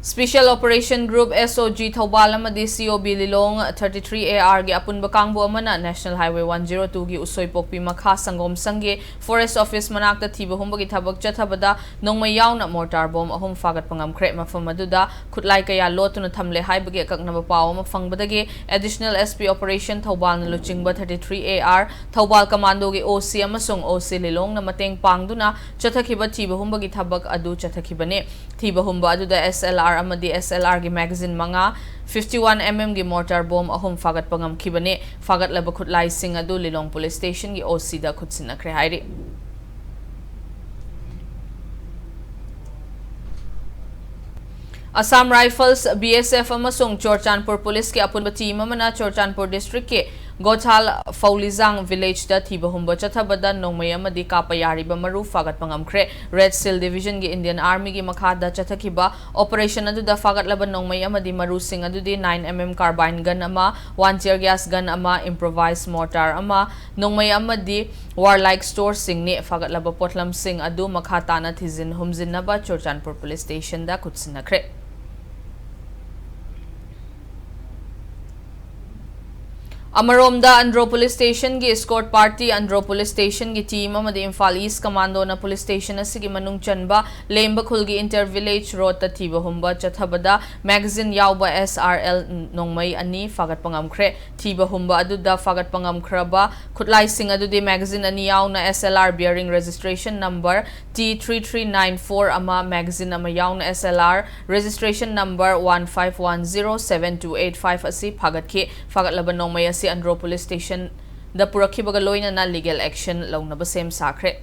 Special Operation Group SOG Thobal amadi COB Lilong 33AR gi apunba kangbu amana National Highway 102 gi usoi pokpi makha sangom sange Forest Office manakta thiba humba gi thabak chathabada nongmai yauna mortar bomb ahum fagat pangam khre mafam aduda khutlai kaya lotuna thamle haibagi akaknaba paw ma fangbadagi Additional SP Operation Thobal na luchingba 33AR Thobal Commando gi OC amasung OC Lilong na mateng pangduna chathakiba thiba humba gi thabak adu chathakibane thiba humba aduda SLR amadi SLR gi magazine manga 51mm gi mortar bomb ahum fagat pangam khibane fagat laba khutlai sing adu Lilong Police Station gi OC da khutsin akhre hairi Assam Rifles BSF amasung Chorchanpur Police ki apunba team amana Chorchanpur District ke Gothal Faulizang Village da thiba humba chathabada nongmay amadi kapayari ba maru fagat pangamkhre Red Seal Division gi Indian Army gi makhada chathakiba operation adu da fagat laban nongmay amadi maru sing adu di 9mm carbine gun ama 1 tear gas gun ama improvised mortar ama nongmay amadi warlike store sing ne fagat laba potlam sing adu makhata na thizin humzin na ba Chorchanpur Police Station da khutsin nakhre Amaromda Andro Police Station gi escort party Andro Police Station gi team amadi Imphal East Commando na Police Station asigi manung chanba lemba khulgi inter village road ta thiba humba chathabada magazine yauba SRL nongmai ani fagat pangamkhre thiba humba aduda fagat pangamkhraba khutlai sing adudi magazine ani yauna SLR bearing registration number T3394 ama magazine ama yauna SLR registration number 15107285 asi phagat ki fagat laban nongmai Andro Police Station da purakhibaga loina na legal action launaba sem sakre